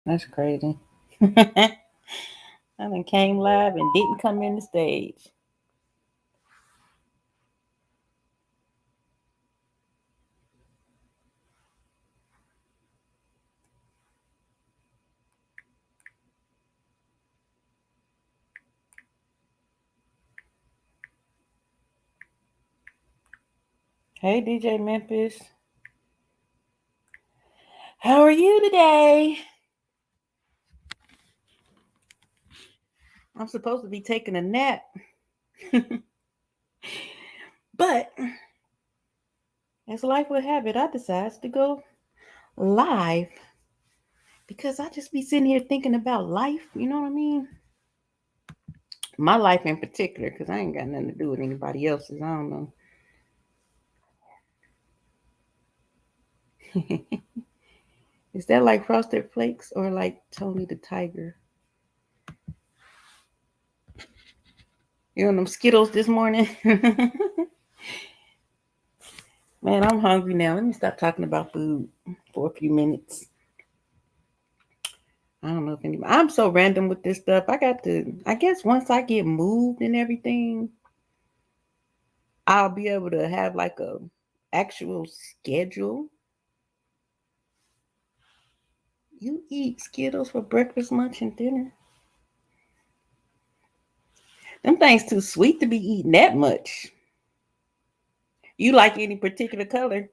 That's crazy. I done came live and didn't come in the stage. Hey, DJ Memphis. How are you today? I'm supposed to be taking a nap, but as life would have it, I decided to go live because I just be sitting here thinking about life. You know what I mean? My life in particular, because I ain't got nothing to do with anybody else's. I don't know. Is that like Frosted Flakes or like Tony the Tiger? You on them Skittles this morning? Man, I'm hungry now. Let me stop talking about food for a few minutes. I don't know if anybody. I'm so random with this stuff. I got to. I guess once I get moved and everything, I'll be able to have like a actual schedule. You eat Skittles for breakfast, lunch, and dinner. Them things too sweet to be eating that much. You like any particular color?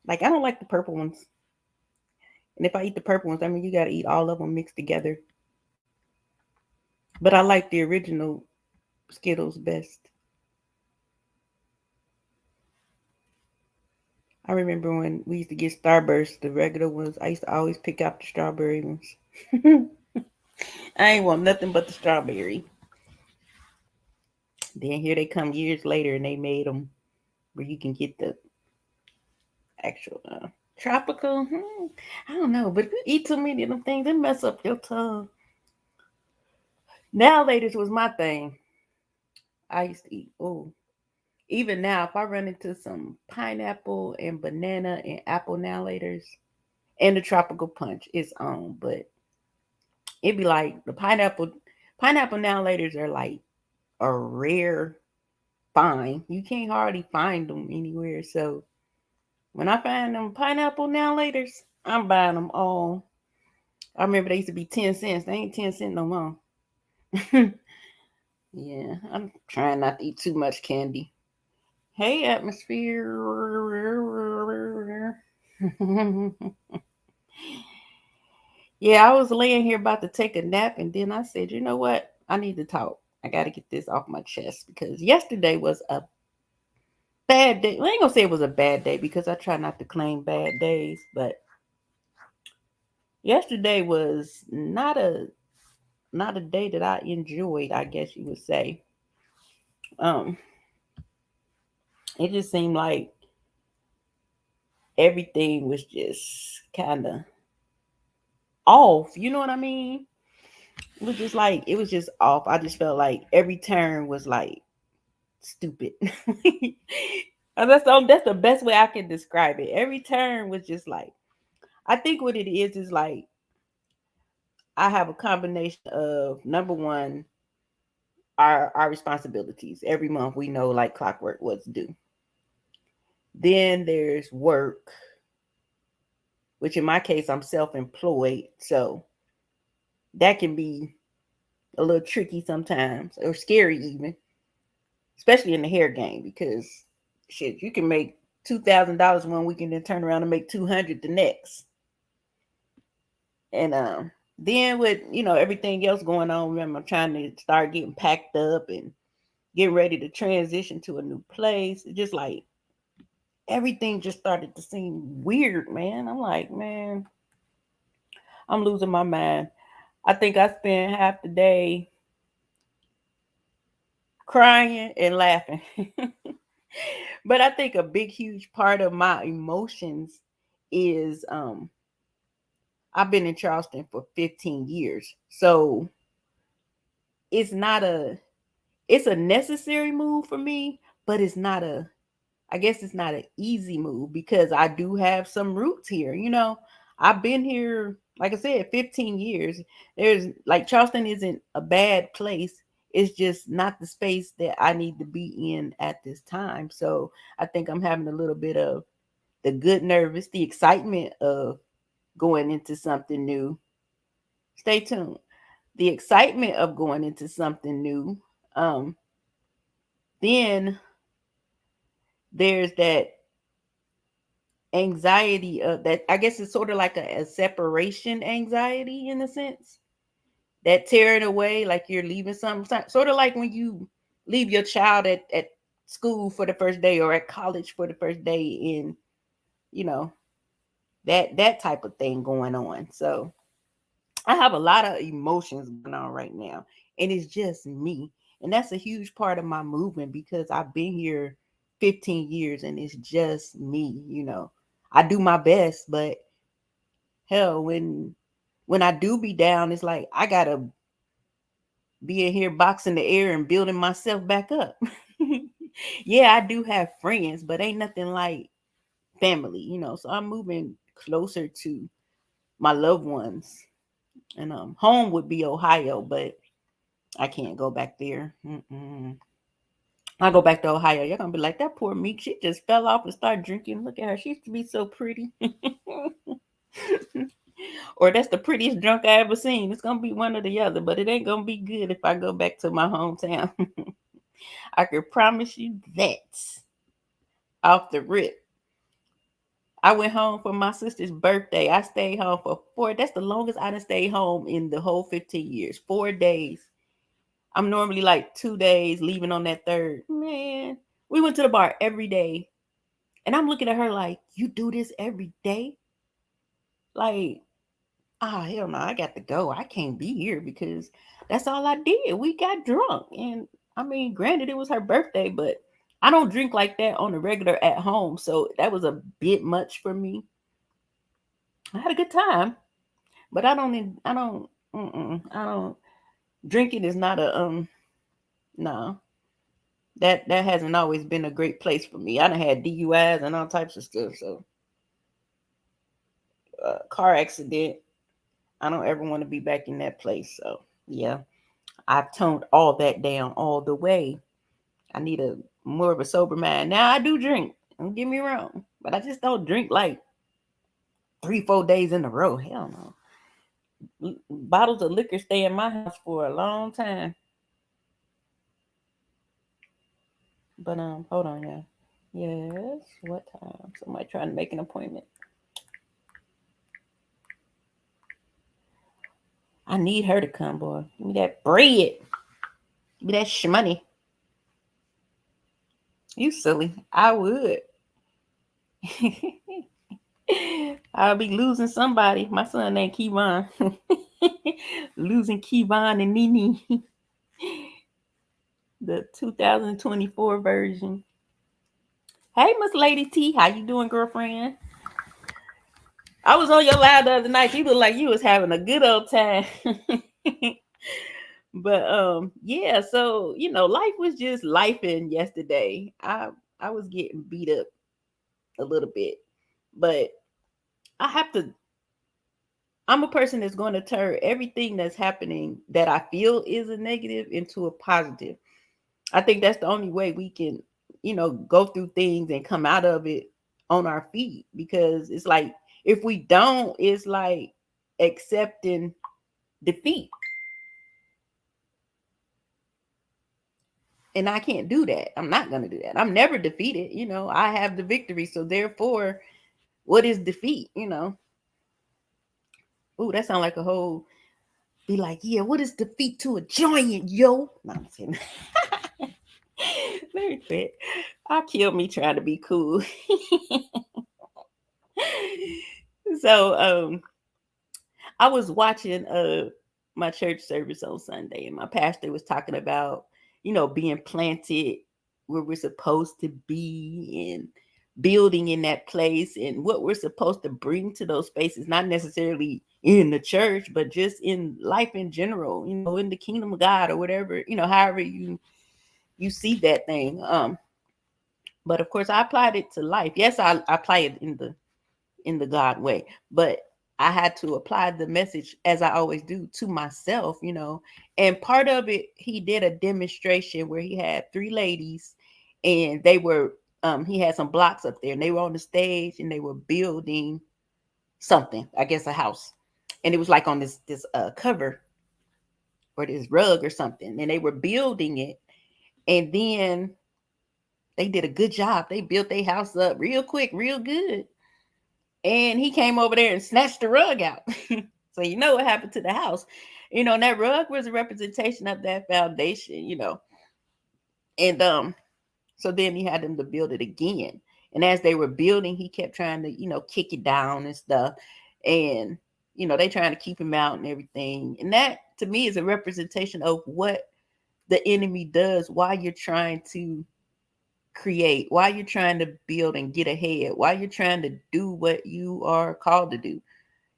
Like I don't like the purple ones. And if I eat the purple ones, I mean you got to eat all of them mixed together. But I like the original Skittles best. I remember when we used to get Starburst, the regular ones. I used to always pick out the strawberry ones. I ain't want nothing but the strawberry. Then here they come years later, and they made them where you can get the actual tropical. I don't know, but if you eat too many of them things, it mess up your tongue. Now, ladies, was my thing. I used to eat. Oh, even now, if I run into some pineapple and banana and apple now laters and the tropical punch, it's on. But it'd be like the pineapple now laters are like a rare find. You can't hardly find them anywhere. So when I find them pineapple now laters, I'm buying them all. I remember they used to be 10 cents. They ain't 10 cents no more. Yeah, I'm trying not to eat too much candy. Hey, atmosphere. Yeah, I was laying here about to take a nap, and then I said, you know what? I need to talk. I got to get this off my chest because yesterday was a bad day. Well, I ain't gonna say it was a bad day because I try not to claim bad days, but yesterday was not a day that I enjoyed. I guess you would say. Um, it just seemed like everything was just kind of off. You know what I mean? It was just off. I just felt like every turn was like stupid. And that's the best way I can describe it. Every turn was just like I think what it is like I have a combination of number one, our responsibilities. Every month we know like clockwork what's due. Then there's work, which in my case I'm self-employed, so that can be a little tricky sometimes or scary even, especially in the hair game because shit, you can make $2,000 one week and then turn around and make 200 the next. And then with everything else going on, remember I'm trying to start getting packed up and getting ready to transition to a new place. It's just like everything just started to seem weird, man. I'm like, man, I'm losing my mind. I think I spent half the day crying and laughing. But I think a big huge part of my emotions is I've been in Charleston for 15 years. So it's not a it's a necessary move for me, but it's not a I guess it's not an easy move because I do have some roots here. I've been here Like I said, 15 years. There's like Charleston isn't a bad place. It's just not the space that I need to be in at this time. So I think I'm having a little bit of the good nervous, the excitement of going into something new. Stay tuned. The excitement of going into something new. Um, then there's that anxiety of that. I guess it's sort of like a separation anxiety in a sense, that tearing away, like you're leaving something, sort of like when you leave your child at school for the first day or at college for the first day, in you know that type of thing going on. So I have a lot of emotions going on right now, and it's just me. And that's a huge part of my movement because I've been here 15 years and it's just me. I do my best, but hell, when I do be down, it's like I gotta be in here boxing the air and building myself back up. Yeah, I do have friends, but ain't nothing like family. So I'm moving closer to my loved ones. And home would be Ohio, but I can't go back there. Mm-mm. I go back to Ohio. You're gonna be like, that poor Meek. She just fell off and started drinking. Look at her. She used to be so pretty. Or that's the prettiest drunk I ever seen. It's gonna be one or the other, but it ain't gonna be good if I go back to my hometown. I can promise you that off the rip. I went home for my sister's birthday. I stayed home for 4. That's the longest I done stayed home in the whole 15 years. 4 days. I'm normally like 2 days, leaving on that third. Man, we went to the bar every day. And I'm looking at her like, you do this every day? Like, hell no, I got to go. I can't be here because that's all I did. We got drunk. And I mean, granted, it was her birthday, but I don't drink like that on the regular at home. So that was a bit much for me. I had a good time, but I don't, drinking is not no, that hasn't always been a great place for me. I done had DUIs and all types of stuff. So, car accident, I don't ever want to be back in that place. So, yeah, I've toned all that down all the way. I need a more of a sober mind. Now I do drink. Don't get me wrong, but I just don't drink like 3, 4 days in a row. Hell no. Bottles of liquor stay in my house for a long time. But hold on, yeah. Yes. What time? Somebody trying to make an appointment. I need her to come, boy. Give me that bread. Give me that shmoney. You silly. I would. I'll be losing somebody. My son named Kevon. Losing Kevon and Nene. The 2024 version. Hey, Miss Lady T. How you doing, girlfriend? I was on your live the other night. You look like you was having a good old time. But yeah, so life was just lifing yesterday. I was getting beat up a little bit, but I have to. I'm a person that's going to turn everything that's happening that I feel is a negative into a positive. I think that's the only way we can, go through things and come out of it on our feet, because it's like if we don't, it's like accepting defeat. And I can't do that. I'm not going to do that. I'm never defeated. I have the victory. So therefore, what is defeat? Ooh, that sounds like a whole, be like, yeah, what is defeat to a giant, yo? No, I'm kidding. Let me quit. I killed me trying to be cool. So I was watching my church service on Sunday, and my pastor was talking about, being planted where we're supposed to be, and building in that place, and what we're supposed to bring to those spaces, not necessarily in the church, but just in life in general, in the kingdom of God or whatever, however you see that thing. But of course I applied it to life. Yes, I apply it in the God way, but I had to apply the message, as I always do, to myself, And part of it, he did a demonstration where he had three ladies, and they were he had some blocks up there, and they were on the stage, and they were building something, I guess a house. And it was like on this cover or this rug or something, and they were building it. And then they did a good job. They built their house up real quick, real good. And he came over there and snatched the rug out. So you know what happened to the house. And that rug was a representation of that foundation. And so then he had them to build it again. And as they were building, he kept trying to, kick it down and stuff. And, they trying to keep him out and everything. And that to me is a representation of what the enemy does while you're trying to create, while you're trying to build and get ahead, while you're trying to do what you are called to do.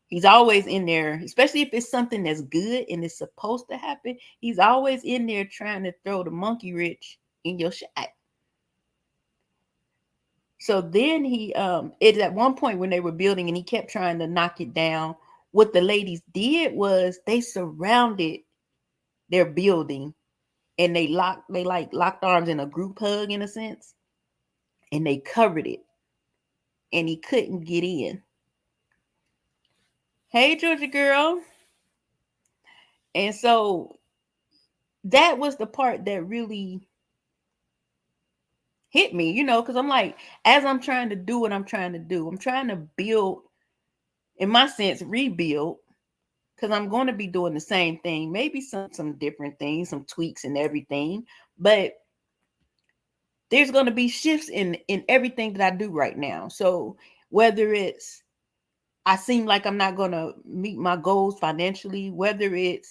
He's always in there, especially if it's something that's good and it's supposed to happen. He's always in there trying to throw the monkey wrench in your shack. So then it at one point when they were building and he kept trying to knock it down, what the ladies did was they surrounded their building and they locked arms in a group hug in a sense, and they covered it, and he couldn't get in. Hey, Georgia girl. And so that was the part that really hit me, because I'm like, as I'm trying to do what I'm trying to do, I'm trying to build, in my sense, rebuild, because I'm going to be doing the same thing, maybe some different things, some tweaks and everything, but there's going to be shifts in everything that I do right now. So whether it's I seem like I'm not going to meet my goals financially, whether it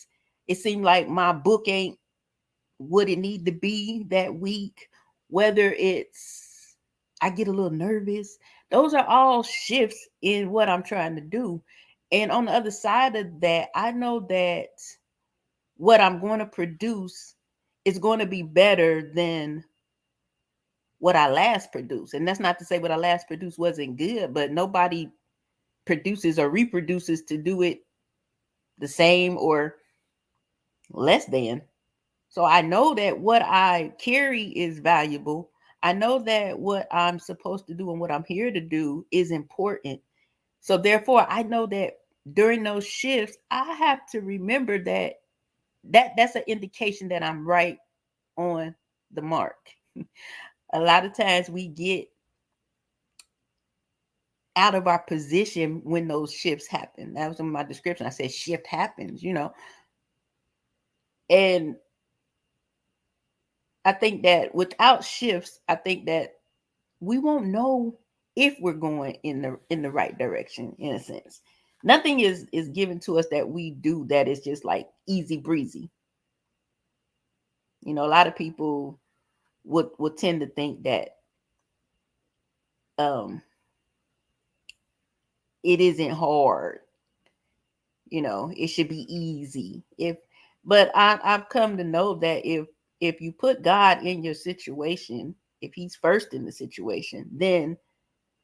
seemed like my book ain't what it need to be that week, whether it's I get a little nervous. Those are all shifts in what I'm trying to do. And on the other side of that, I know that what I'm going to produce is going to be better than what I last produced. And that's not to say what I last produced wasn't good, but nobody produces or reproduces to do it the same or less than. So I know that what I carry is valuable. I know that what I'm supposed to do and what I'm here to do is important. So therefore, I know that during those shifts, I have to remember that's an indication that I'm right on the mark. A lot of times we get out of our position when those shifts happen. That was in my description. I said shift happens. And I think that without shifts, I think that we won't know if we're going in the right direction, in a sense. Nothing is given to us that we do that is just like easy breezy. A lot of people would tend to think that um it isn't hard. It should be easy. But I've come to know that if you put God in your situation, if he's first in the situation, then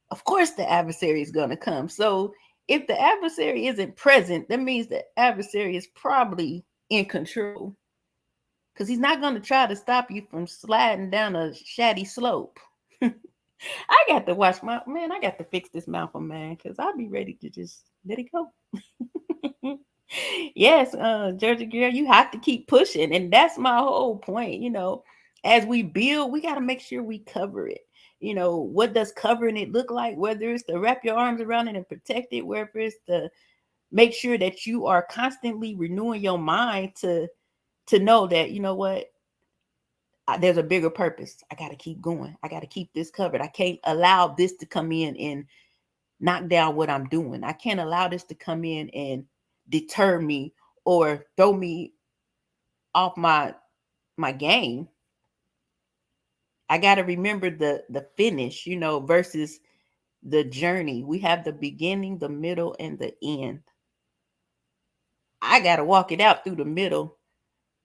of course the adversary is going to come. So if the adversary isn't present, that means the adversary is probably in control, because he's not going to try to stop you from sliding down a shady slope. I got to watch I got to fix this mouth of mine, because I'll be ready to just let it go. Yes, Georgia girl, you have to keep pushing. And that's my whole point. As we build, we got to make sure we cover it. What does covering it look like? Whether it's to wrap your arms around it and protect it, whether it's to make sure that you are constantly renewing your mind to know that, what, there's a bigger purpose. I got to keep going. I got to keep this covered. I can't allow this to come in and knock down what I'm doing. I can't allow this to come in and deter me or throw me off my game. I got to remember the finish, versus the journey. We have the beginning, the middle, and the end. I got to walk it out through the middle.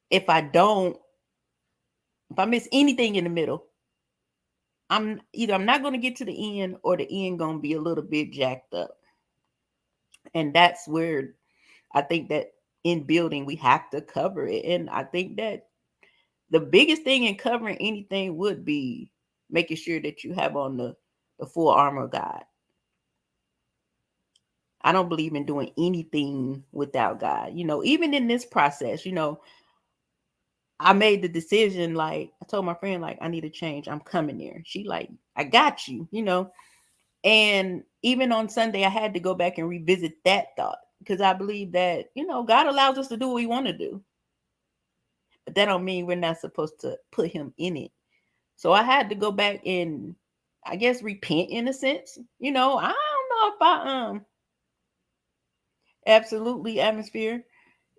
If I miss anything in the middle, I'm not going to get to the end, or the end going to be a little bit jacked up. And that's where I think that in building we have to cover it. And I think that the biggest thing in covering anything would be making sure that you have on the full armor of God. I don't believe in doing anything without God. Even in this process, I made the decision, like I told my friend, like, I need to change. I'm coming there. She like, I got you. And even on Sunday, I had to go back and revisit that thought because I believe that, God allows us to do what we want to do. But that don't mean we're not supposed to put him in it. So I had to go back and I guess repent in a sense. I don't know if I absolutely atmosphere.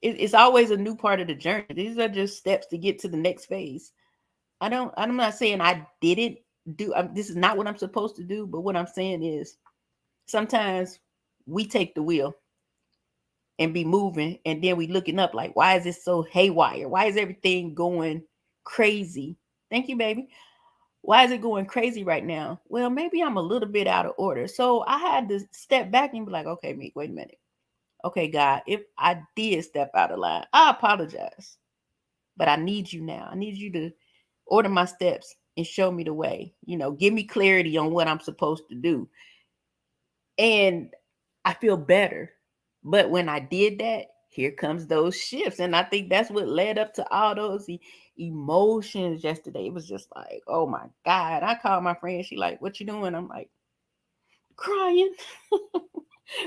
It's always a new part of the journey. These are just steps to get to the next phase. I'm not saying I didn't do this is not what I'm supposed to do, but what I'm saying is sometimes we take the wheel and be moving and then we looking up like, why is this so haywire? Why is everything going crazy? Thank you, baby. Why is it going crazy right now? Well, maybe I'm a little bit out of order. So I had to step back and be like, okay, Meek, wait a minute. Okay, God, if I did step out of line, I apologize. But I need you now. I need you to order my steps and show me the way. Give me clarity on what I'm supposed to do. And I feel better. But when I did that, here comes those shifts. And I think that's what led up to all those emotions yesterday. It was just like, oh my God. I called my friend. She like, what you doing? I'm like, crying.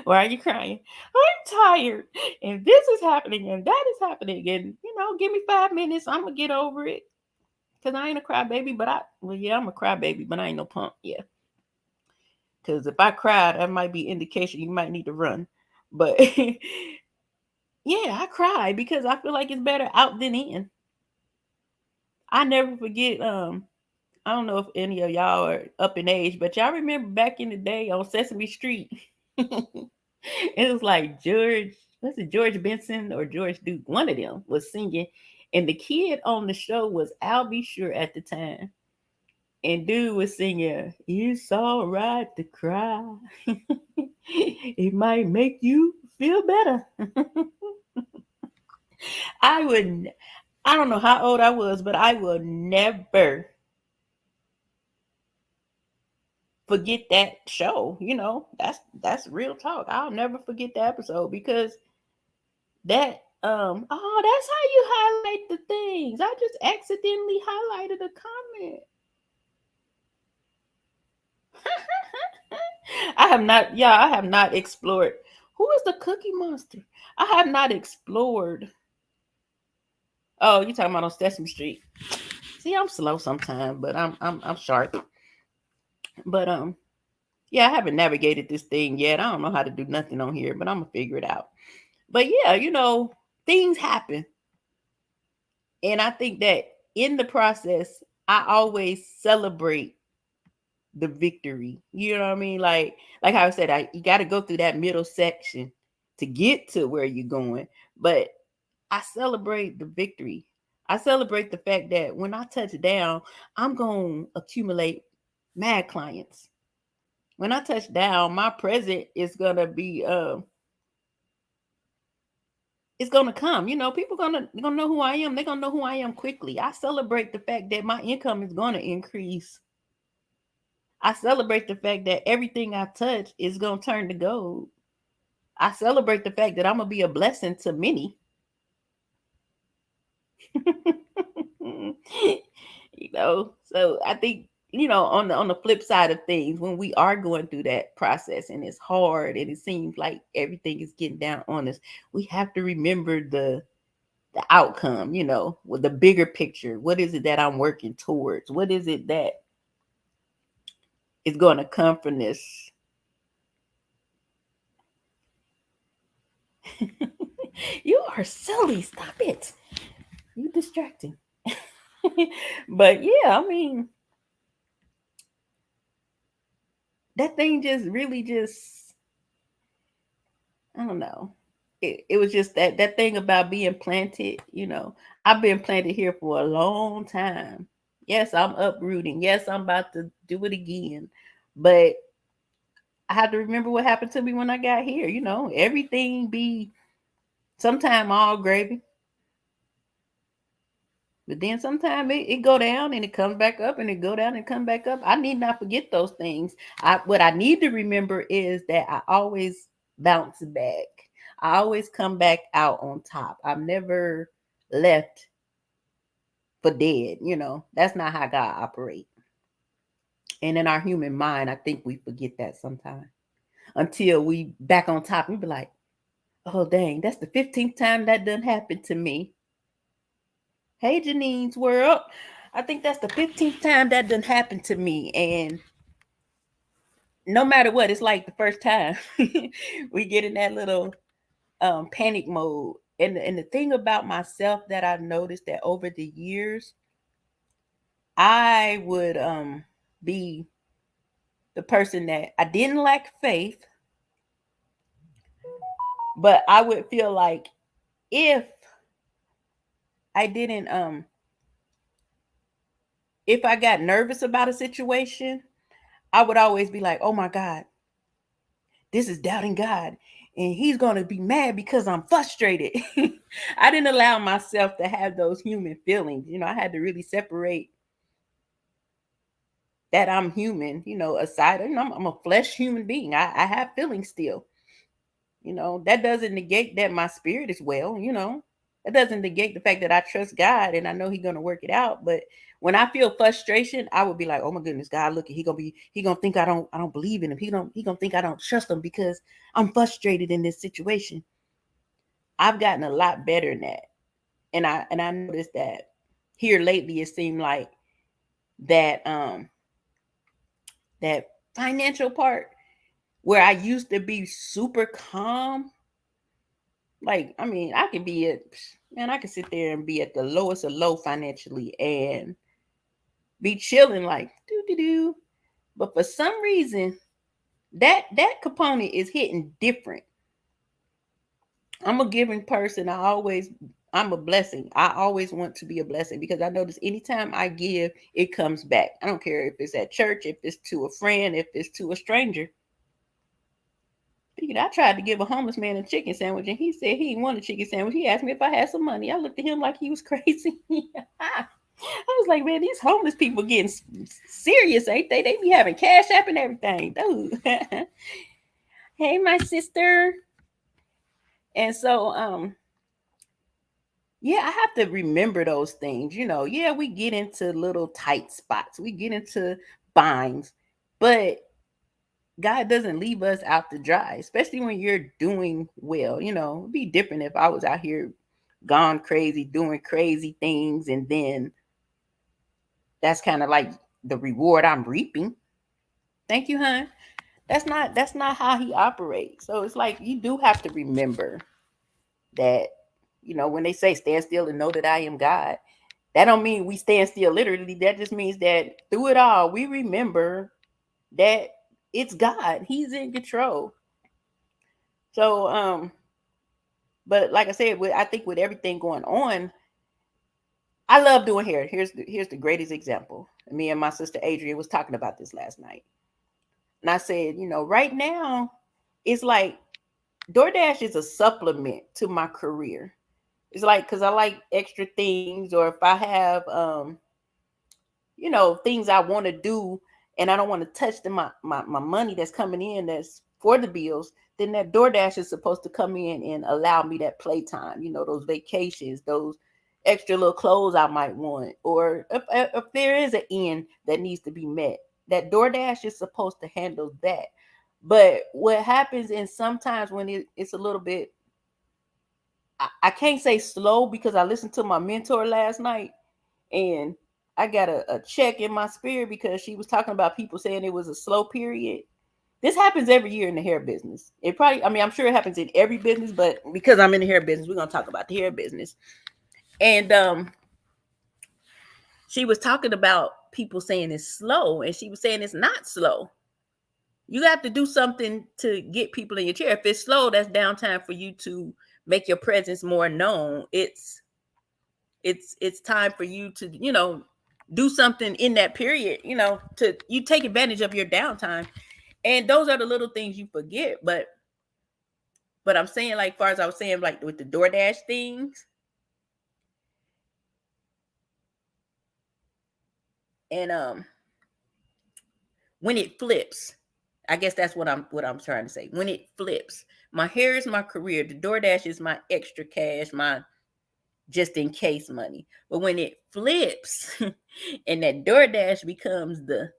Why are you crying? I'm tired. And this is happening and that is happening. And, give me 5 minutes. I'm going to get over it. Because I ain't a crybaby, but I'm a crybaby, but I ain't no punk. Yeah. Because if I cry, that might be indication you might need to run. But yeah, I cry because I feel like it's better out than in. I never forget. I don't know if any of y'all are up in age, but y'all remember back in the day on Sesame Street, it was like George Benson or George Duke? One of them was singing, and the kid on the show was Al B. Sure at the time. And dude was singing, "It's all right to cry. It might make you feel better." I would, I don't know how old I was, but I will never forget that show. That's real talk. I'll never forget the episode because that that's how you highlight the things. I just accidentally highlighted a comment. I have not explored. Who is the Cookie Monster? I have not explored. Oh, you talking about on Sesame Street? See, I'm slow sometimes, but I'm sharp. But yeah, I haven't navigated this thing yet. I don't know how to do nothing on here, but I'm gonna figure it out. But yeah, things happen, and I think that in the process, I always celebrate the victory. You know what I mean? Like how I said, you got to go through that middle section to get to where you're going. But I celebrate the victory. I celebrate the fact that when I touch down, I'm going to accumulate mad clients. When I touch down, my present is going to be it's going to come. People going to know who I am. They're going to know who I am quickly. I celebrate the fact that my income is going to increase. I celebrate the fact that everything I touch is going to turn to gold. I celebrate the fact that I'm going to be a blessing to many. So I think, on the flip side of things, when we are going through that process and it's hard and it seems like everything is getting down on us, we have to remember the outcome, with the bigger picture. What is it that I'm working towards? What is it that is going to come from this? You are silly. Stop it. You distracting. But yeah, I mean, that thing just really just, I don't know. It was just that thing about being planted. I've been planted here for a long time. Yes, I'm uprooting. Yes, I'm about to do it again. But I had to remember what happened to me when I got here. Everything be sometime all gravy, but then sometimes it go down and it comes back up, and it go down and come back up. I need not forget those things. What I need to remember is that I always bounce back. I always come back out on top. I'm never left for dead. That's not how God operates. And in our human mind, I think we forget that sometimes until we back on top. We be like, oh dang, that's the 15th time that done happened to me. Hey, Janine's world. I think that's the 15th time that done happened to me. And no matter what, it's like the first time. We get in that little panic mode. And the thing about myself that I've noticed that over the years, I would be the person that I didn't lack faith, but I would feel like if I didn't if I got nervous about a situation, I would always be like, "Oh my God, this is doubting God, and He's gonna be mad because I'm frustrated." I didn't allow myself to have those human feelings. I had to really separate that I'm human. Aside, I'm a flesh human being. I have feelings still. That doesn't negate that my spirit is well. That doesn't negate the fact that I trust God and I know He's gonna work it out. But when I feel frustration, I would be like, oh my goodness, God, look, he gonna think I don't believe in him. He gonna think I don't trust him because I'm frustrated in this situation. I've gotten a lot better in that. And I noticed that here lately it seemed like that that financial part where I used to be super calm. Like, I mean, I could be at, man, I could sit there and be at the lowest of low financially and be chilling like do do do. But for some reason, that component is hitting different. I'm a giving person. I'm a blessing. I always want to be a blessing because I notice anytime I give, it comes back. I don't care if it's at church, if it's to a friend, if it's to a stranger. I tried to give a homeless man a chicken sandwich, and he said he didn't want a chicken sandwich. He asked me if I had some money. I looked at him like he was crazy. I was like, man, these homeless people getting serious, ain't they? They be having cash app and everything, dude. Hey, my sister. And so, yeah, I have to remember those things. Yeah, we get into little tight spots, we get into binds, but God doesn't leave us out to dry, especially when you're doing well. It'd be different if I was out here gone crazy, doing crazy things, and then that's kind of like the reward I'm reaping. Thank you, hon. That's not how He operates. So it's like you do have to remember that, when they say stand still and know that I am God, that don't mean we stand still literally. That just means that through it all, we remember that it's God. He's in control. So, but like I said, I think with everything going on, I love doing hair. Here's the greatest example. Me and my sister Adrian was talking about this last night, and I said, right now, it's like DoorDash is a supplement to my career. It's like because I like extra things, or if I have things I want to do and I don't want to touch my money that's coming in that's for the bills, then that DoorDash is supposed to come in and allow me that playtime, those vacations, those extra little clothes I might want, or if there is an end that needs to be met, that DoorDash is supposed to handle that. But what happens, and sometimes when it's a little bit, I can't say slow because I listened to my mentor last night and I got a check in my spirit because she was talking about people saying it was a slow period. This happens every year in the hair business. It probably, I mean, I'm sure it happens in every business, but because I'm in the hair business, we're going to talk about the hair business. And she was talking about people saying it's slow, and she was saying it's not slow. You have to do something to get people in your chair. If it's slow, that's downtime for you to make your presence more known. It's time for you to do something in that period, to you take advantage of your downtime. And those are the little things you forget. But I'm saying, like, far as I was saying, like with the DoorDash things, and when it flips, I guess that's what I'm trying to say. When it flips, my hair is my career. The DoorDash is my extra cash, my just in case money. But when it flips and that DoorDash becomes the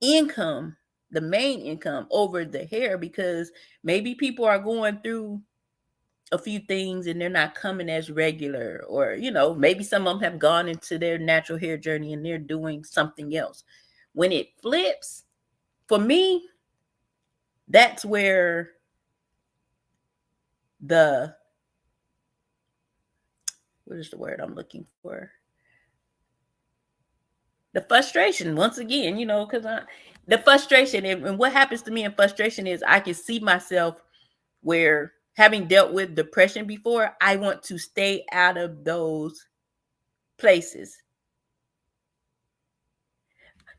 income, the main income over the hair, because maybe people are going through a few things and they're not coming as regular, or maybe some of them have gone into their natural hair journey and they're doing something else. When it flips, for me, that's where the what is the word I'm looking for? The frustration, once again, because the frustration, and what happens to me in frustration is I can see myself where, having dealt with depression before, I want to stay out of those places.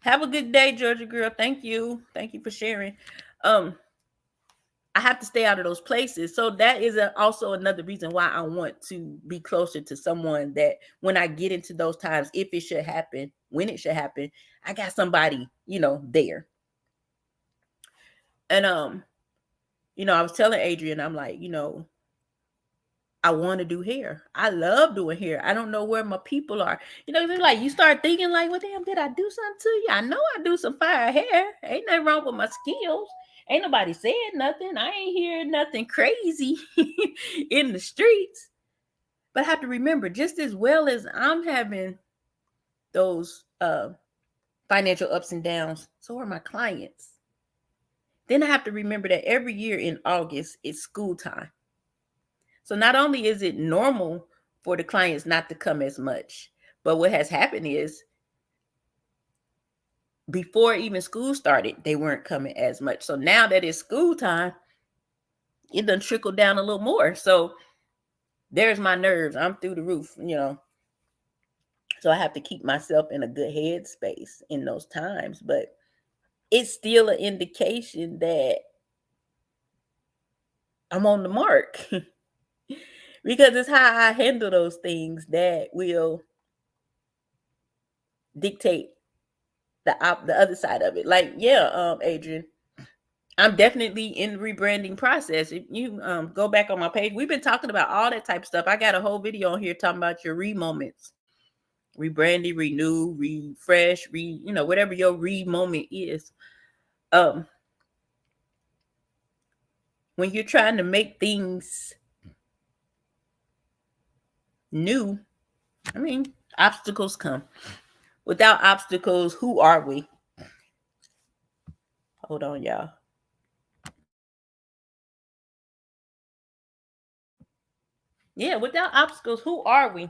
Have a good day, Georgia girl. Thank you. Thank you for sharing. I have to stay out of those places. So that is also another reason why I want to be closer to someone, that when I get into those times, if it should happen, when it should happen, I got somebody, there. And I was telling Adrian, I'm like, I want to do hair. I love doing hair. I don't know where my people are. It's like you start thinking like, well, damn, did I do something to you? I know I do some fire hair. Ain't nothing wrong with my skills. Ain't nobody said nothing. I ain't hearing nothing crazy in the streets. But I have to remember, just as well as I'm having those financial ups and downs, so are my clients. Then I have to remember that every year in August, it's school time. So not only is it normal for the clients not to come as much, but what has happened is, before even school started, they weren't coming as much. So now that it's school time, it done trickled down a little more. So there's my nerves. I'm through the roof, So I have to keep myself in a good headspace in those times. But it's still an indication that I'm on the mark. Because it's how I handle those things that will dictate the other side of it. Like, yeah, Adrian, I'm definitely in the rebranding process. If you go back on my page, we've been talking about all that type of stuff. I got a whole video on here talking about your moments. Rebranding, renew, refresh, whatever your moment is. When you're trying to make things new, obstacles come. Without obstacles, who are we? Hold on, y'all. Yeah, without obstacles, who are we?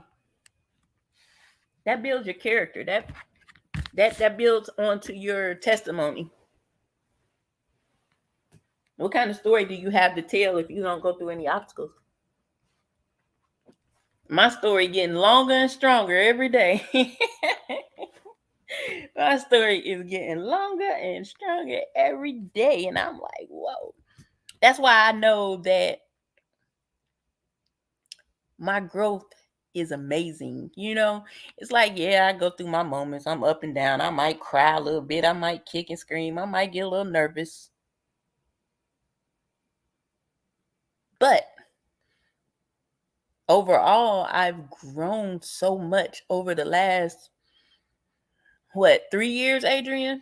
That builds your character. That builds onto your testimony. What kind of story do you have to tell if you don't go through any obstacles? My story getting longer and stronger every day. My story is getting longer and stronger every day. And I'm like, whoa. That's why I know that my growth is amazing. It's like, yeah, I go through my moments. I'm up and down. I might cry a little bit. I might kick and scream. I might get a little nervous. But overall, I've grown so much over the last, 3 years, Adrian?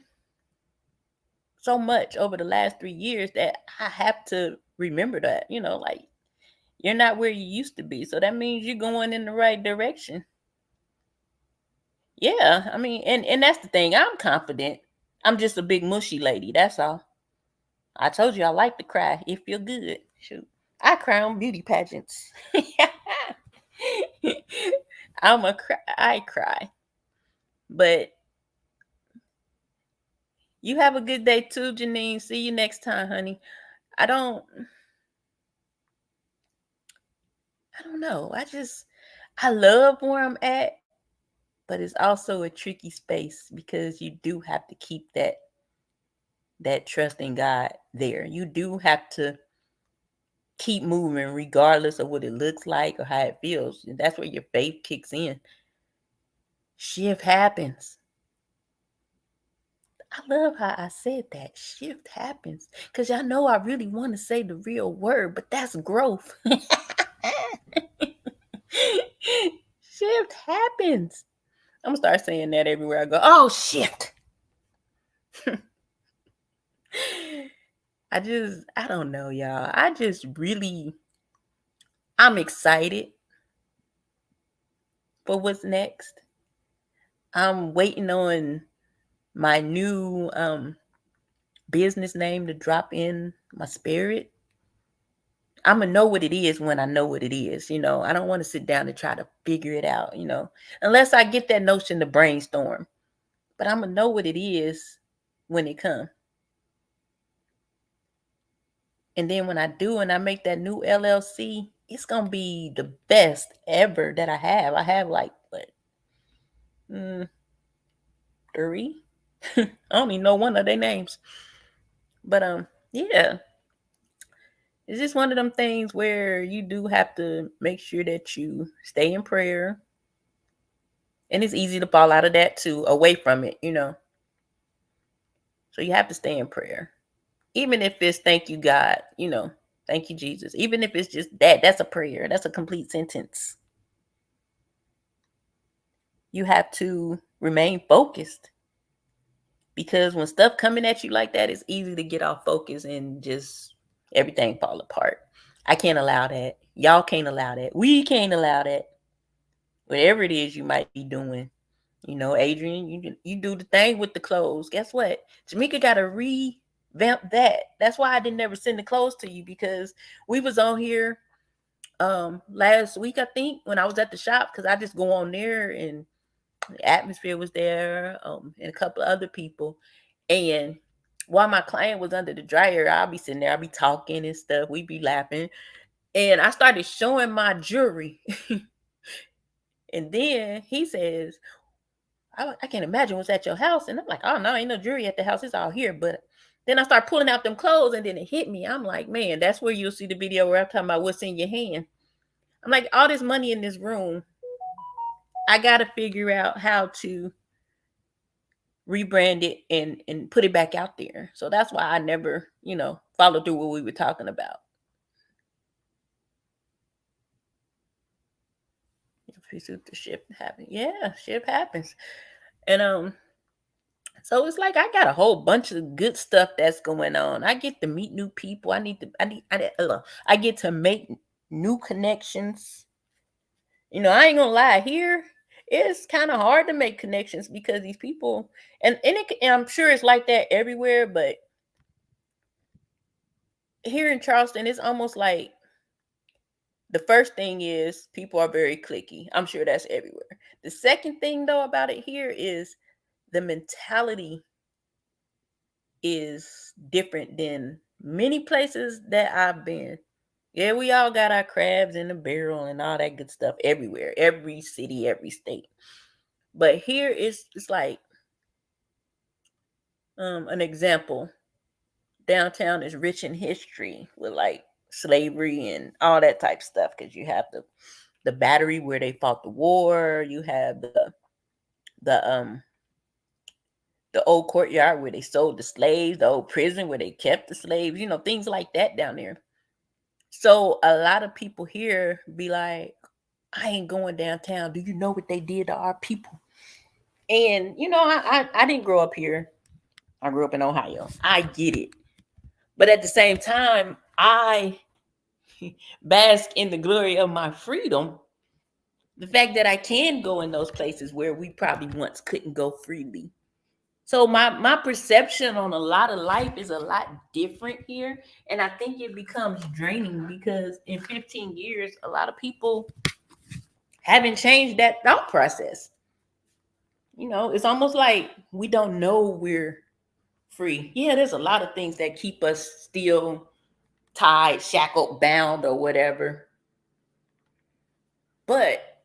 So much over the last 3 years that I have to remember that, like, you're not where you used to be. So that means you're going in the right direction. Yeah, and that's the thing. I'm confident. I'm just a big mushy lady. That's all. I told you I like to cry. It feel good. Shoot. I cry on beauty pageants. I cry. But you have a good day too, Janine. See you next time, honey. I don't know. I love where I'm at, but it's also a tricky space because you do have to keep that that trust in God there. You do have to keep moving regardless of what it looks like or how it feels. And that's where your faith kicks in. Shift happens. I love how I said that. Shift happens. Because y'all know I really want to say the real word, but that's growth. Shift happens. I'm going to start saying that everywhere I go. Oh, shift. I don't know, y'all. I'm excited for what's next. I'm waiting on my new business name to drop in my spirit. I'm going to know what it is when I know what it is. I don't want to sit down and try to figure it out, unless I get that notion to brainstorm. But I'm going to know what it is when it comes. And then when I do and I make that new LLC, it's going to be the best ever that I have. I have like, what? 3? I don't even know one of their names. But yeah. It's just one of them things where you do have to make sure that you stay in prayer. And it's easy to fall out of that too, away from it, So you have to stay in prayer. Even if it's thank you, God, thank you, Jesus. Even if it's just that's a prayer. That's a complete sentence. You have to remain focused. Because when stuff coming at you like that, it's easy to get off focus and just everything fall apart. I can't allow that. Y'all can't allow that. We can't allow that. Whatever it is you might be doing. Adrian, you do the thing with the clothes. Guess what? Jamaica got to revamp that. That's why I didn't ever send the clothes to you, because we was on here last week, I think, when I was at the shop, because I just go on there and the atmosphere was there, and a couple of other people. And while my client was under the dryer, I'll be sitting there, I'll be talking and stuff. We be laughing. And I started showing my jewelry. And then he says, I can't imagine what's at your house. And I'm like, oh, no, ain't no jewelry at the house. It's all here. But then I start pulling out them clothes, and then it hit me. I'm like, man, that's where you'll see the video where I'm talking about what's in your hand. I'm like, all this money in this room, I got to figure out how to rebrand it and put it back out there. So that's why I never, followed through what we were talking about. The shift happens. Yeah, shift happens. And so it's like I got a whole bunch of good stuff that's going on. I get to meet new people. I get to make new connections. I ain't gonna lie, here it's kind of hard to make connections because these people, and I'm sure it's like that everywhere, but here in Charleston, it's almost like the first thing is people are very cliquey. I'm sure that's everywhere. The second thing, though, about it here is the mentality is different than many places that I've been. Yeah, we all got our crabs in the barrel and all that good stuff everywhere, every city, every state. But here it's like an example. Downtown is rich in history with like slavery and all that type of stuff, because you have the battery where they fought the war. You have the the old courtyard where they sold the slaves, the old prison where they kept the slaves, things like that down there. So a lot of people here be like, I ain't going downtown. Do you know what they did to our people? And I didn't grow up here. I grew up in Ohio. I get it. But at the same time, I bask in the glory of my freedom. The fact that I can go in those places where we probably once couldn't go freely. So my perception on a lot of life is a lot different here. And I think it becomes draining because in 15 years, a lot of people haven't changed that thought process. It's almost like we don't know we're free. Yeah, there's a lot of things that keep us still tied, shackled, bound, or whatever. But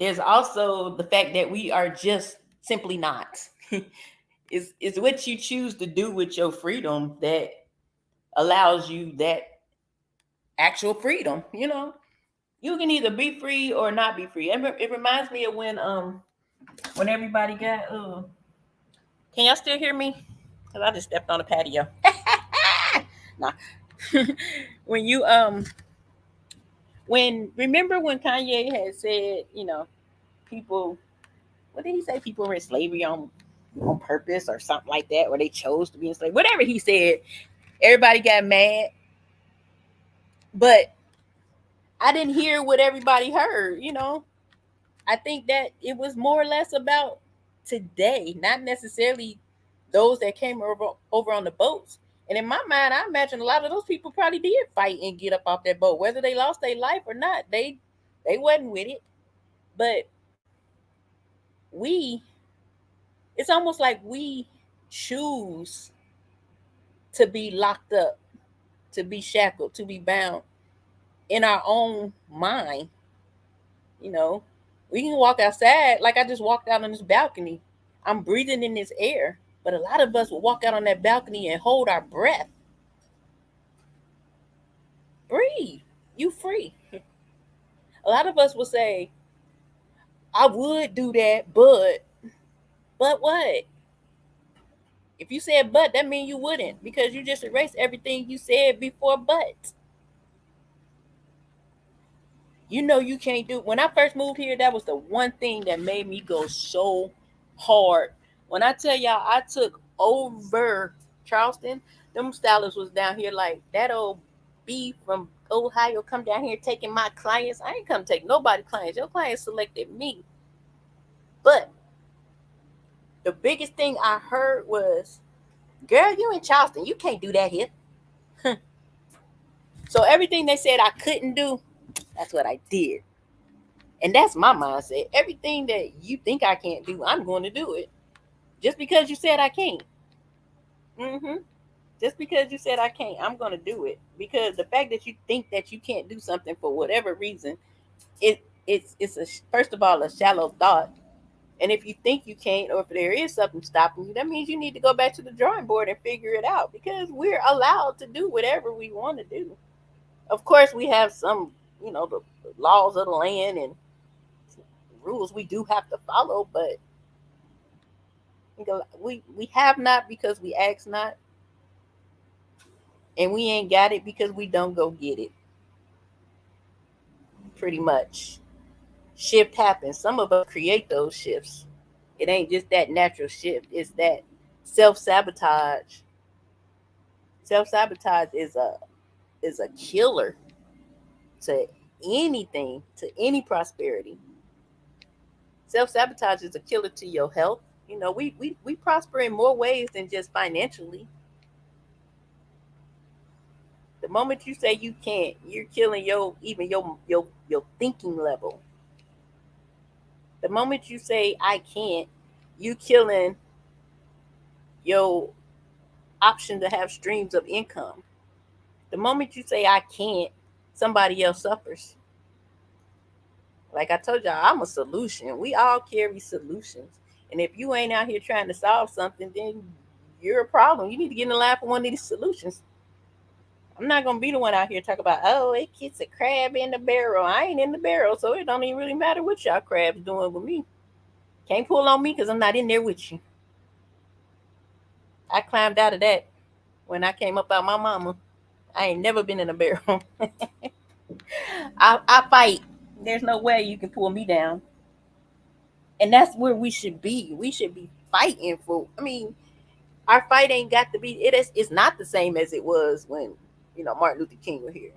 there's also the fact that we are just simply not. It's what you choose to do with your freedom that allows you that actual freedom. You can either be free or not be free. It reminds me of when everybody got can y'all still hear me? Because I just stepped on the patio. Nah. when you when remember when Kanye had said, people, what did he say? People were in slavery on purpose or something like that, or they chose to be enslaved. Whatever he said, everybody got mad. But I didn't hear what everybody heard. I think that it was more or less about today, not necessarily those that came over on the boats. And in my mind, I imagine a lot of those people probably did fight and get up off that boat, whether they lost their life or not. They wasn't with it. But we, it's almost like we choose to be locked up, to be shackled, to be bound in our own mind. You know, we can walk outside like I just walked out on this balcony. I'm breathing in this air, but a lot of us will walk out on that balcony and hold our breath. Breathe. You free. A lot of us will say, I would do that, but what? If you said but, that means you wouldn't because you just erased everything you said before but. You can't do. When I first moved here, that was the one thing that made me go so hard. When I tell y'all I took over Charleston, them stylists was down here like that old B from Ohio come down here taking my clients. I ain't come take nobody clients. Your clients selected me. But the biggest thing I heard was, girl, you in Charleston. You can't do that here. So everything they said I couldn't do, that's what I did. And that's my mindset. Everything that you think I can't do, I'm going to do it. Just because you said I can't. Mm-hmm. Just because you said I can't, I'm going to do it. Because the fact that you think that you can't do something for whatever reason, it's first of all a shallow thought. And if you think you can't, or if there is something stopping you, that means you need to go back to the drawing board and figure it out. Because we're allowed to do whatever we want to do. Of course, we have some, the laws of the land and rules we do have to follow, but we have not because we ask not, and we ain't got it because we don't go get it. Pretty much, shift happens. Some of us create those shifts. It ain't just that natural shift. It's that self sabotage. Self sabotage is a killer to anything, to any prosperity. Self sabotage is a killer to your health. We prosper in more ways than just financially. The moment you say you can't, you're killing your thinking level. The moment you say I can't, you killing your option to have streams of income. The moment you say I can't, somebody else suffers. Like I told y'all, I'm a solution. We all carry solutions. And if you ain't out here trying to solve something, then you're a problem. You need to get in the line for one of these solutions. I'm not gonna be the one out here talk about, oh, it gets a crab in the barrel. I ain't in the barrel, so it don't even really matter what y'all crabs doing with me. Can't pull on me because I'm not in there with you. I climbed out of that when I came up out my mama. I ain't never been in a barrel. I fight. There's no way you can pull me down. And that's where we should be. We should be fighting for. I mean, our fight ain't got to be. It's not the same as it was when Martin Luther King was here.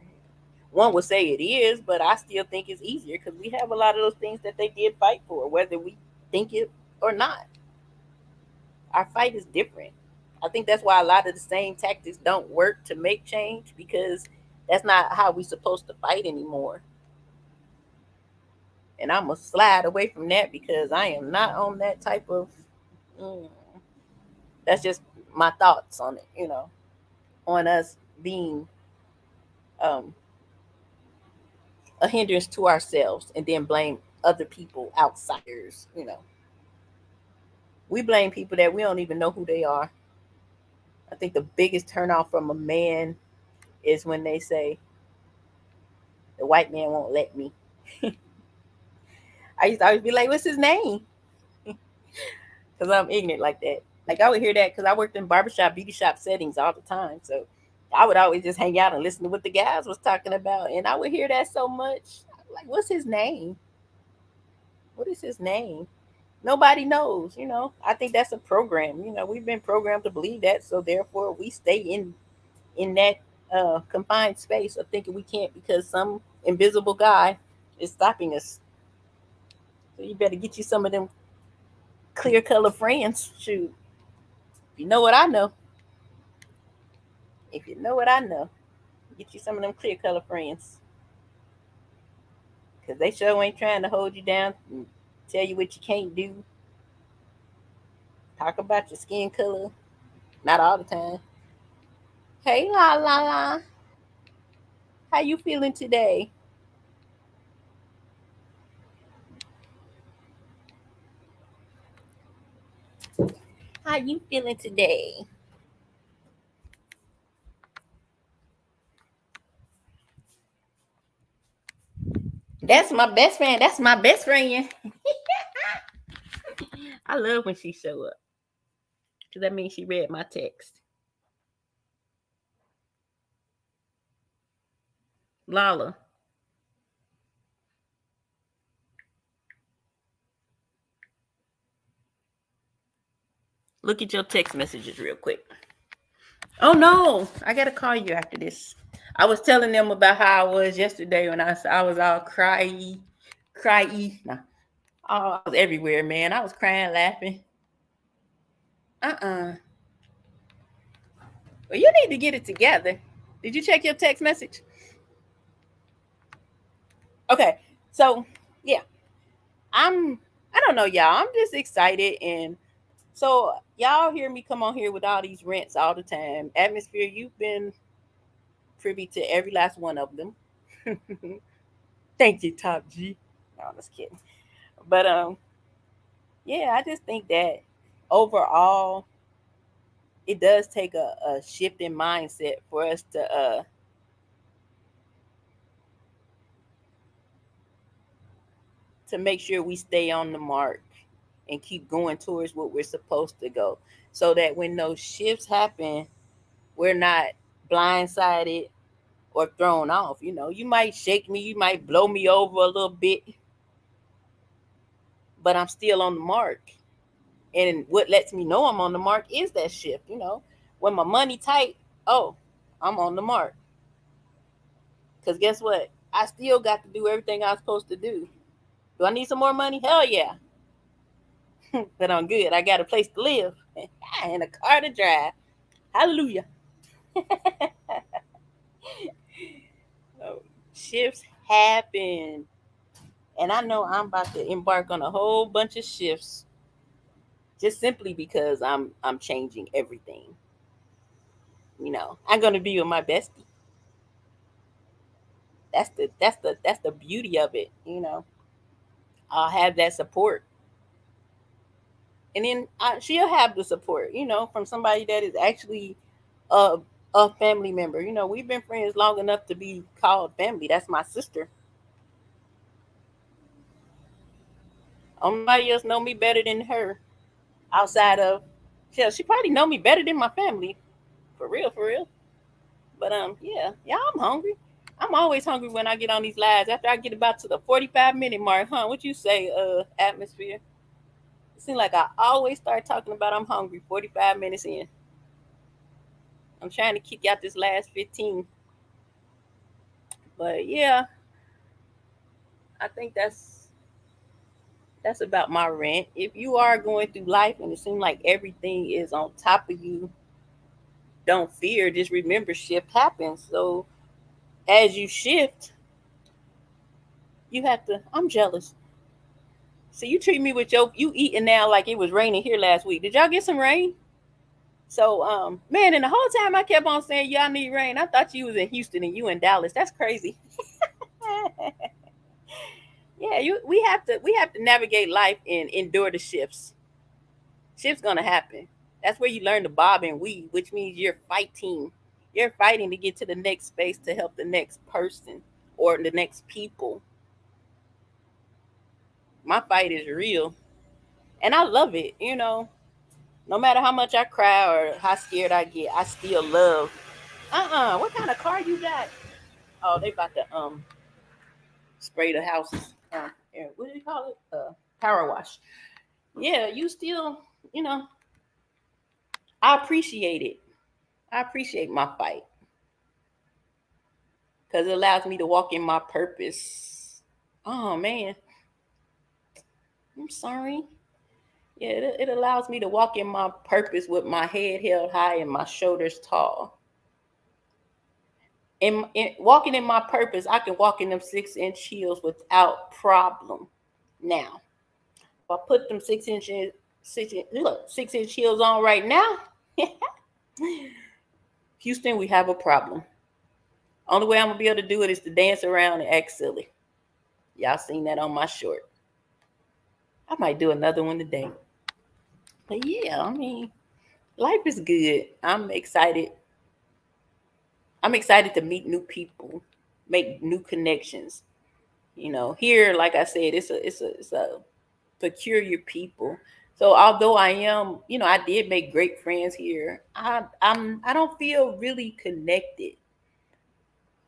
One would say it is, but I still think it's easier because we have a lot of those things that they did fight for, whether we think it or not. Our fight is different. I think that's why a lot of the same tactics don't work to make change because that's not how we supposed to fight anymore. And I'm gonna slide away from that because I am not on that type of. Mm, that's just my thoughts on it. On us being um, a hindrance to ourselves and then blame other people, outsiders. We blame people that we don't even know who they are. I think the biggest turnoff from a man is when they say, the white man won't let me. I used to always be like, what's his name? Because I'm ignorant like that. Like I would hear that because I worked in barbershop, beauty shop settings all the time. So I would always just hang out and listen to what the guys was talking about. And I would hear that so much. Like, what's his name? What is his name? Nobody knows, you know. I think that's a program. You know, we've been programmed to believe that, so therefore we stay in that confined space of thinking we can't because some invisible guy is stopping us. So you better get you some of them clear color friends. Shoot, if you know what I know, if you know what I know, get you some of them clear color friends because they sure ain't trying to hold you down and tell you what you can't do. Talk about your skin color, not all the time. Hey, la la la, how you feeling today? How you feeling today? That's my best friend. That's my best friend. I love when she show up because that means she read my text. Lala, look at your text messages real quick. Oh no, I gotta call you after this. I was telling them about how I was yesterday when I was all cryy. Nah, oh, I was everywhere, man. I was crying, laughing. Well, you need to get it together. Did you check your text message? Okay, so yeah, I'm. I don't know, y'all. I'm just excited, and so y'all hear me come on here with all these rants all the time. Atmosphere, you've been privy to every last one of them. Thank you, Top G. No, I'm just kidding. But yeah, I just think that overall, it does take a shift in mindset for us to make sure we stay on the mark and keep going towards what we're supposed to go, so that when those shifts happen, we're not blindsided or thrown off. You know, you might shake me, you might blow me over a little bit, but I'm still on the mark. And what lets me know I'm on the mark is that shift. You know, when my money tight, oh, I'm on the mark. Because guess what? I still got to do everything I'm supposed to do. Do I need some more money? Hell yeah. But I'm good. I got a place to live and a car to drive. Hallelujah. Oh, shifts happen. And I know I'm about to embark on a whole bunch of shifts just simply because I'm changing everything. You know, I'm gonna be with my bestie. That's the beauty of it. You know, I'll have that support, and then she'll have the support. You know, from somebody that is actually a a family member. You know, we've been friends long enough to be called family. That's my sister. Nobody else know me better than her outside of. She probably know me better than my family. For real, for real. But yeah, yeah, I'm hungry. I'm always hungry when I get on these lives. After I get about to the 45-minute mark, huh? What you say, atmosphere? It seems like I always start talking about I'm hungry 45 minutes in. I'm trying to kick out this last 15. But yeah, I think that's about my rant. If you are going through life and it seems like everything is on top of you, don't fear. Just remember shift happens. So as you shift, you have to. I'm jealous. So you treat me with you eating now like it was raining here last week. Did y'all get some rain? So man, and the whole time I kept on saying y'all need rain. I thought you was in Houston and you in Dallas. That's crazy. Yeah, we have to navigate life and endure the shifts. Shit's gonna happen. That's where you learn to bob and weave, which means you're fighting. You're fighting to get to the next space to help the next person or the next people. My fight is real. And I love it, No matter how much I cry or how scared I get, I still love. What kind of car you got? Oh, they about to spray the house. What do you call it? Power wash. Yeah, you still, you know, I appreciate it. I appreciate my fight because it allows me to walk in my purpose. Oh man, I'm sorry. Yeah, it allows me to walk in my purpose with my head held high and my shoulders tall. In walking in my purpose, I can walk in them 6-inch heels without problem. Now, if I put them 6-inch heels on right now, Houston, we have a problem. Only way I'm gonna be able to do it is to dance around and act silly. Y'all seen that on my short. I might do another one today. But yeah, I mean, life is good. I'm excited. I'm excited to meet new people, make new connections. Here, like I said, it's a peculiar people. So although I am, I did make great friends here. I don't feel really connected.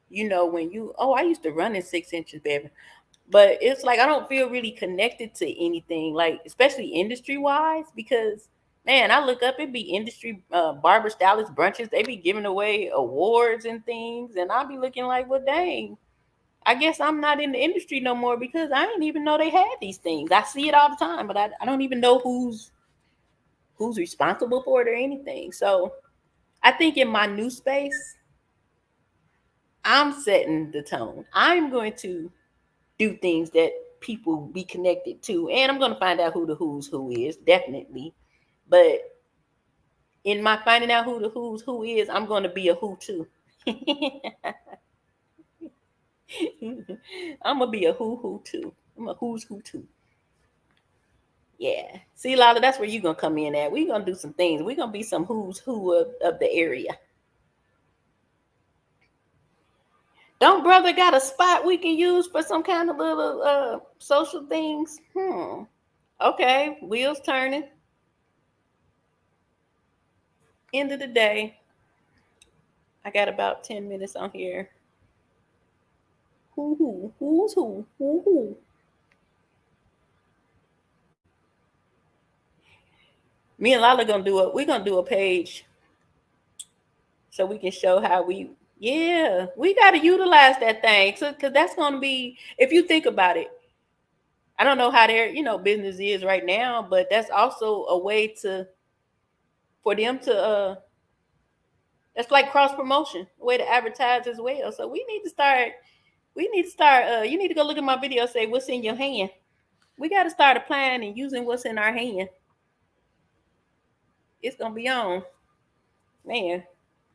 When I used to run in 6 inches, baby. But it's like I don't feel really connected to anything, like especially industry wise, because man, I look up, it be industry barber stylist brunches. They be giving away awards and things, and I'll be looking like, well, dang, I guess I'm not in the industry no more because I didn't even know they had these things. I see it all the time, but I don't even know who's responsible for it or anything. So I think in my new space, I'm setting the tone. I'm going to do things that people be connected to. And I'm going to find out who the who's who is, definitely. But in my finding out who the who's who is, I'm going to be a who too. I'm going to be a who too. I'm a who's who too. Yeah. See, Lala, that's where you're going to come in at. We're going to do some things. We're going to be some who's who of the area. Don't brother got a spot we can use for some kind of little social things? Okay, wheels turning. End of the day, I got about 10 minutes on here. Who's who? Me and Lala we're gonna do a page so we can show how we gotta utilize that thing. So cause that's gonna be, if you think about it, I don't know how their business is right now, but that's also a way for them to that's like cross promotion, a way to advertise as well. So we need to start you need to go look at my video, say what's in your hand. We got to start applying and using what's in our hand. It's gonna be on, man.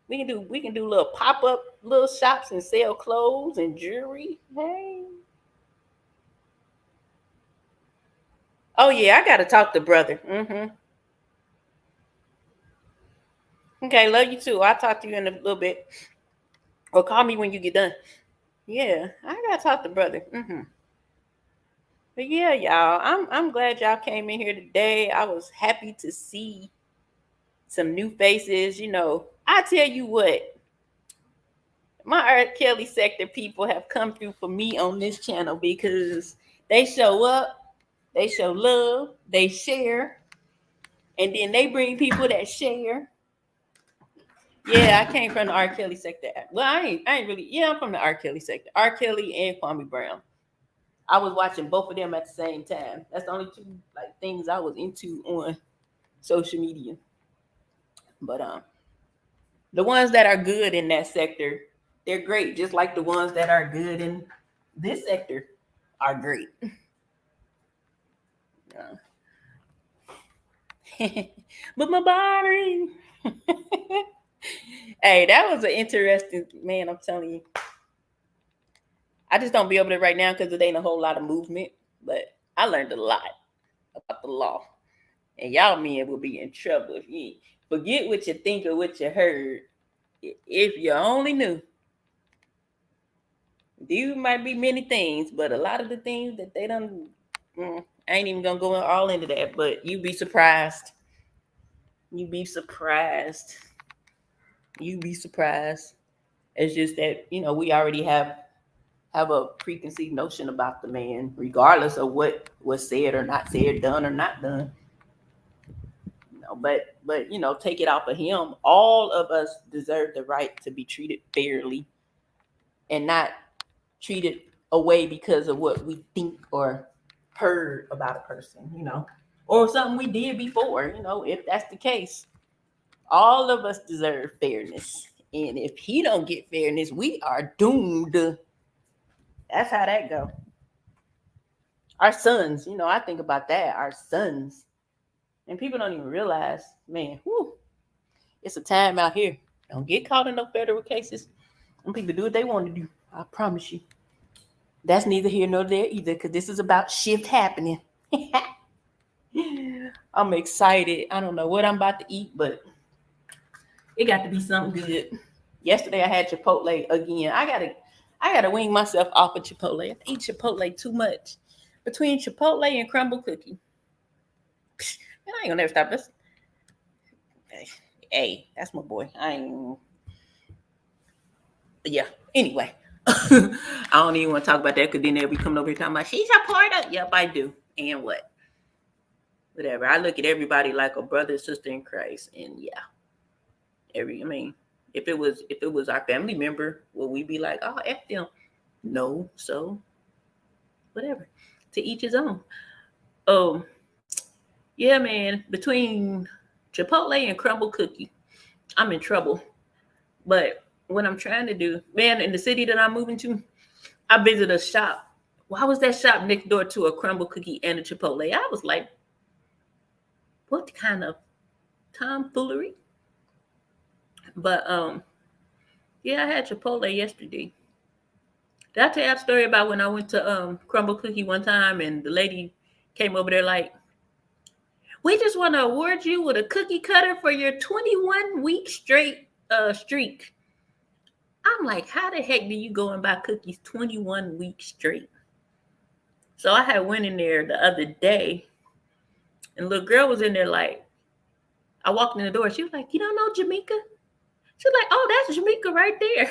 We can do little pop-up little shops and sell clothes and jewelry. Hey. Oh yeah, I gotta talk to brother. Okay, love you too. I'll talk to you in a little bit. Or call me when you get done. Yeah, I gotta talk to brother. But yeah, y'all, I'm glad y'all came in here today. I was happy to see some new faces. I tell you what, my R. Kelly sector people have come through for me on this channel because they show up, they show love, they share, and then they bring people that share. Yeah, I came from the R. Kelly sector. Well, I ain't really. Yeah, I'm from the R. Kelly sector. R. Kelly and Kwame Brown. I was watching both of them at the same time. That's the only two like things I was into on social media. But the ones that are good in that sector, they're great. Just like the ones that are good in this sector are great. But my body. Hey, that was an interesting, man. I'm telling you. I just don't be over there right now because it ain't a whole lot of movement. But I learned a lot about the law. And y'all men will be in trouble if you forget what you think or what you heard. If you only knew. These might be many things, but a lot of the things that they done, I ain't even gonna go all into that, but you be surprised. You be surprised. You be surprised. It's just that, we already have a preconceived notion about the man, regardless of what was said or not said, done or not done. But take it off of him. All of us deserve the right to be treated fairly and not treated away because of what we think or heard about a person, or something we did before, if that's the case. All of us deserve fairness. And if he don't get fairness, we are doomed. That's how that go. Our sons, I think about that. Our sons. And people don't even realize, man, it's a time out here. Don't get caught in no federal cases. And people do what they want to do. I promise you. That's neither here nor there either, because this is about shift happening. I'm excited. I don't know what I'm about to eat, but it got to be something good. Yesterday I had Chipotle again. I gotta wean myself off of Chipotle. I eat Chipotle too much. Between Chipotle and crumble cookie, man, I ain't gonna never stop this. Hey, that's my boy. Yeah. Anyway, I don't even want to talk about that because then they'll be coming over here talking about she's a part of. Yep, I do. And what? Whatever. I look at everybody like a brother, sister in Christ, and yeah, if it was our family member, would we be like, oh, F them? No. So whatever. To each his own. Yeah, man. Between Chipotle and crumble cookie, I'm in trouble. But what I'm trying to do, man, in the city that I'm moving to, I visited a shop. Why was that shop next door to a crumble cookie and a Chipotle? I was like, what kind of tomfoolery? But yeah, I had Chipotle yesterday. Did I tell you a story about when I went to crumble cookie one time and the lady came over there like, we just want to award you with a cookie cutter for your 21-week straight streak. I'm like, how the heck do you go and buy cookies 21 weeks straight? So I had went in there the other day, and the little girl was in there like, I walked in the door. She was like, you don't know Jamaica? She was like, oh, that's Jamaica right there.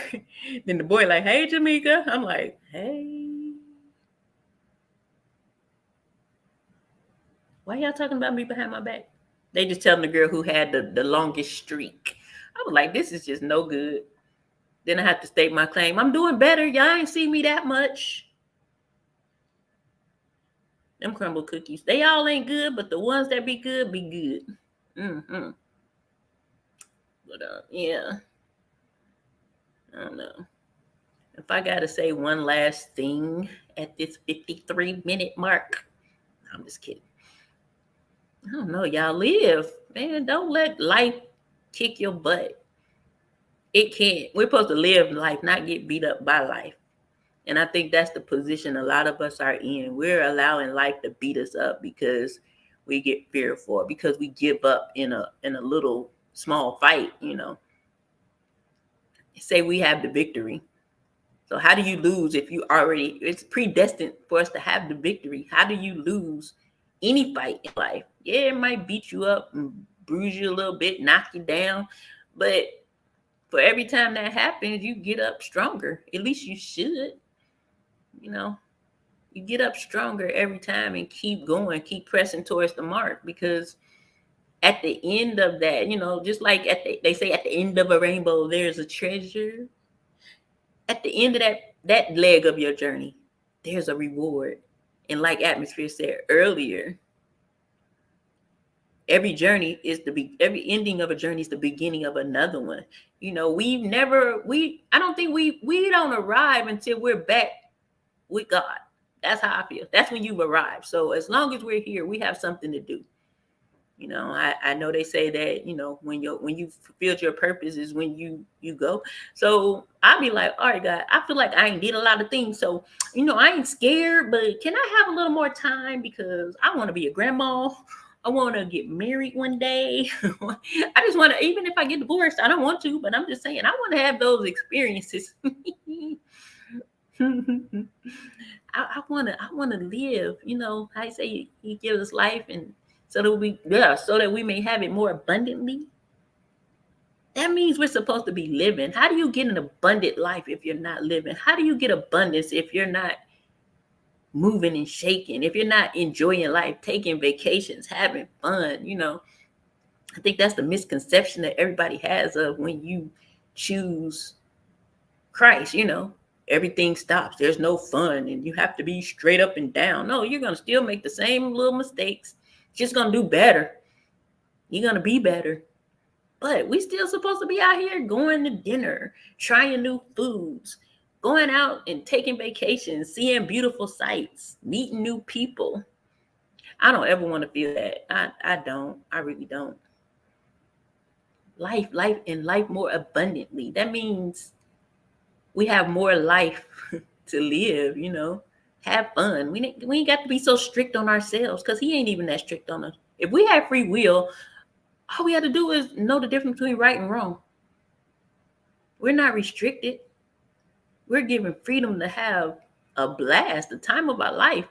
Then the boy like, hey, Jamaica. I'm like, hey. Why y'all talking about me behind my back? They just telling the girl who had the longest streak. I was like, this is just no good. Then I have to state my claim. I'm doing better. Y'all ain't see me that much. Them crumble cookies. They all ain't good, but the ones that be good, be good. Mm-hmm. But yeah. I don't know. If I gotta say one last thing at this 53-minute mark, I'm just kidding. I don't know. Y'all live. Man, don't let life kick your butt. It can't. We're supposed to live life, not get beat up by life. And I think that's the position a lot of us are in. We're allowing life to beat us up because we get fearful, because we give up in a little small fight, Say we have the victory. So how do you lose if it's predestined for us to have the victory? How do you lose any fight in life? Yeah, it might beat you up and bruise you a little bit, knock you down. But for every time that happens, you get up stronger. At least you should. You get up stronger every time and keep going, keep pressing towards the mark, because at the end of that, just like they say at the end of a rainbow, there's a treasure. At the end of that leg of your journey, there's a reward. And like Atmosphere said earlier, every ending of a journey is the beginning of another one. I don't think we don't arrive until we're back with God. That's how I feel. That's when you've arrived. So as long as we're here, we have something to do. I know they say that, when you fulfilled your purpose is when you go. So I'll be like, all right, God, I feel like I ain't did a lot of things. So, I ain't scared, but can I have a little more time because I want to be a grandma? I want to get married one day. I just want to, even if I get divorced, I don't want to, but I'm just saying, I want to have those experiences. I want to live. I say He gives us life, and so that we may have it more abundantly. That means we're supposed to be living. How do you get an abundant life if you're not living? How do you get abundance if you're not moving and shaking, if you're not enjoying life, taking vacations, having fun? I think that's the misconception that everybody has of when you choose Christ. Everything stops. There's no fun and you have to be straight up and down. No, you're going to still make the same little mistakes. Just going to do better. You're going to be better. But we still supposed to be out here going to dinner, trying new foods, going out and taking vacations, seeing beautiful sights, meeting new people. I don't ever want to feel that. I don't. I really don't. Life more abundantly. That means we have more life to live, Have fun. We ain't got to be so strict on ourselves, because He ain't even that strict on us. If we have free will, all we have to do is know the difference between right and wrong. We're not restricted. We're given freedom to have a blast, the time of our life.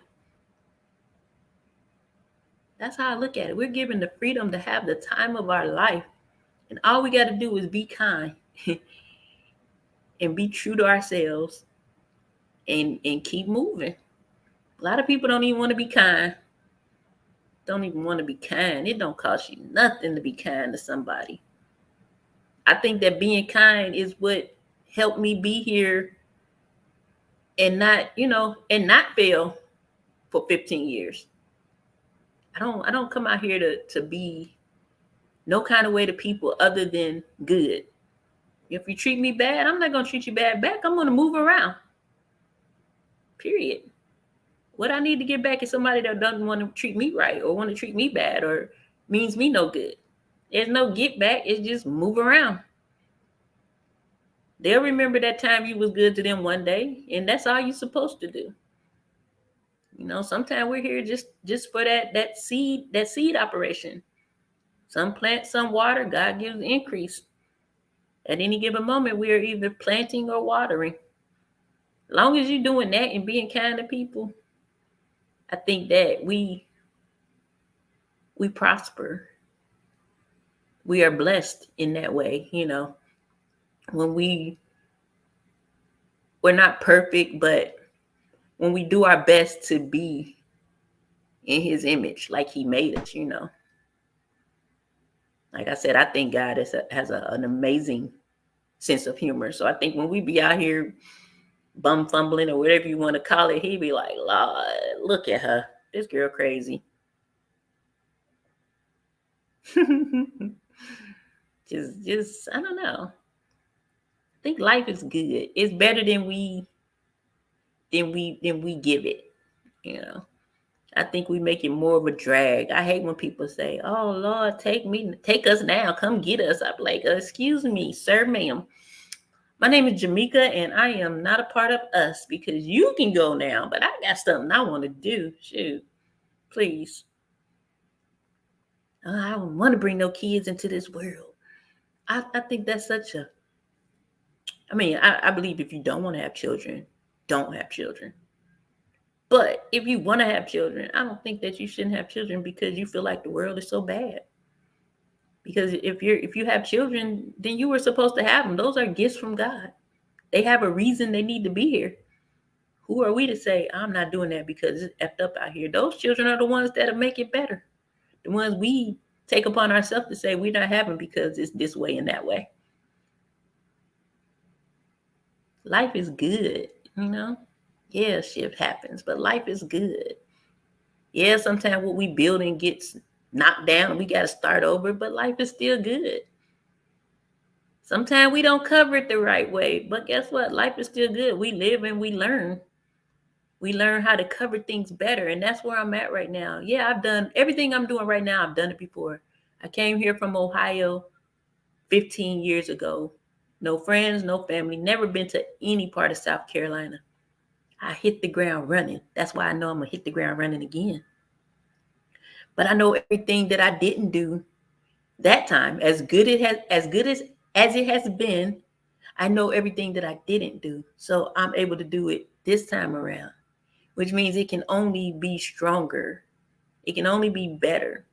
That's how I look at it. We're given the freedom to have the time of our life. And all we got to do is be kind and be true to ourselves and keep moving. A lot of people don't even want to be kind. Don't even want to be kind. It don't cost you nothing to be kind to somebody. I think that being kind is what helped me be here and not fail for 15 years. I don't come out here to be no kind of way to people other than good. If you treat me bad, I'm not going to treat you bad back. I'm going to move around. Period. What I need to get back is somebody that doesn't want to treat me right or want to treat me bad or means me no good. There's no get back. It's just move around. They'll remember that time you was good to them one day, and that's all you're supposed to do. Sometimes we're here just for that seed operation. Some plant, some water. God gives increase. At any given moment, we are either planting or watering. As long as you're doing that and being kind to people, I think that we prosper. We are blessed in that way. When we're not perfect, but when we do our best to be in His image, like He made us, Like I said, I think God has an amazing sense of humor. So I think when we be out here bum fumbling or whatever you want to call it, He be like, Lord, look at her. This girl crazy. just I don't know. I think life is good. It's better than we give it. I think we make it more of a drag. I hate when people say, "Oh Lord, take us now, come get us." I'm like, "Excuse me, sir, ma'am. My name is Jamaica, and I am not a part of us because you can go now, but I got something I want to do. Shoot, please. I don't want to bring no kids into this world." I think that's such a. I believe if you don't want to have children, don't have children. But if you want to have children, I don't think that you shouldn't have children because you feel like the world is so bad. Because if you have children, then you were supposed to have them. Those are gifts from God. They have a reason they need to be here. Who are we to say, I'm not doing that because it's effed up out here? Those children are the ones that'll make it better. The ones we take upon ourselves to say we're not having because it's this way and that way. Life is good, Yeah, shit happens, but life is good. Yeah, sometimes what we building gets knocked down. We got to start over, but life is still good. Sometimes we don't cover it the right way, but guess what? Life is still good. We live and we learn. We learn how to cover things better, and that's where I'm at right now. Yeah, I've done everything I'm doing right now. I've done it before. I came here from Ohio 15 years ago. No friends, no family, never been to any part of South Carolina. I hit the ground running. That's why I know I'm going to hit the ground running again. But I know everything that I didn't do that time, as it has been, I know everything that I didn't do. So I'm able to do it this time around, which means it can only be stronger. It can only be better.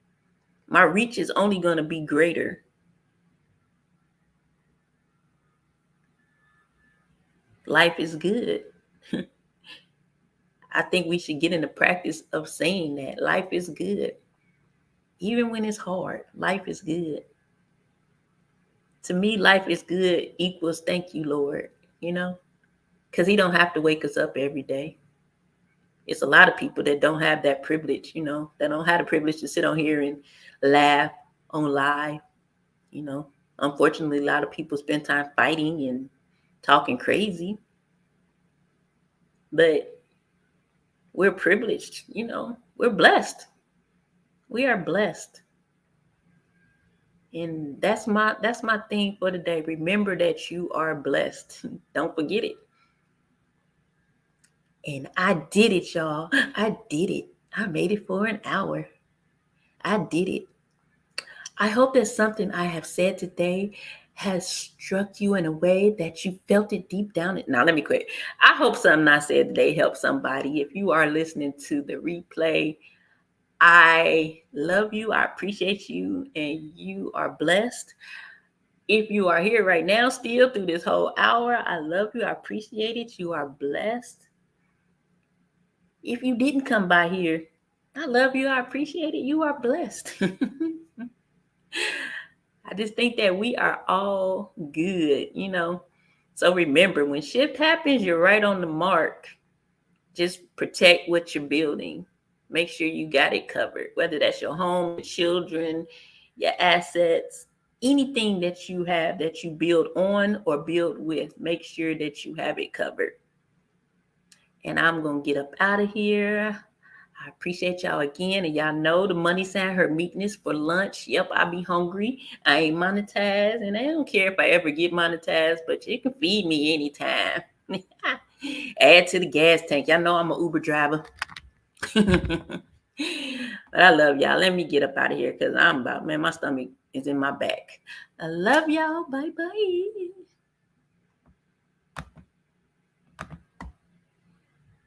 My reach is only going to be greater. Life is good. I think we should get in the practice of saying that life is good. Even when it's hard, life is good. To me, life is good equals thank you, Lord, you know, because He don't have to wake us up every day. It's a lot of people that don't have that privilege, you know, that don't have the privilege to sit on here and laugh on live, you know. Unfortunately, a lot of people spend time fighting and talking crazy, but we're privileged, you know, we're blessed. We are blessed. And that's my thing for today. Remember that you are blessed. Don't forget it. And I did it, y'all. I did it. I made it for an hour. I did it. I hope that something I have said today has struck you in a way that you felt it deep down. Now, let me quit. I hope something I said today helped somebody. If you are listening to the replay, I love you. I appreciate you, and you are blessed. If you are here right now, still through this whole hour, I love you. I appreciate it. You are blessed. If you didn't come by here, I love you. I appreciate it. You are blessed. I just think that we are all good, you know. So remember, when shift happens, you're right on the mark. Just protect what you're building. Make sure you got it covered, whether that's your home, your children, your assets, anything that you have that you build on or build with, make sure that you have it covered. And I'm going to get up out of here. I appreciate y'all again. And y'all know the money sign, Hermeekness for lunch. Yep, I be hungry. I ain't monetized. And I don't care if I ever get monetized, but you can feed me anytime. Add to the gas tank. Y'all know I'm an Uber driver. But I love y'all. Let me get up out of here because my stomach is in my back. I love y'all. Bye-bye.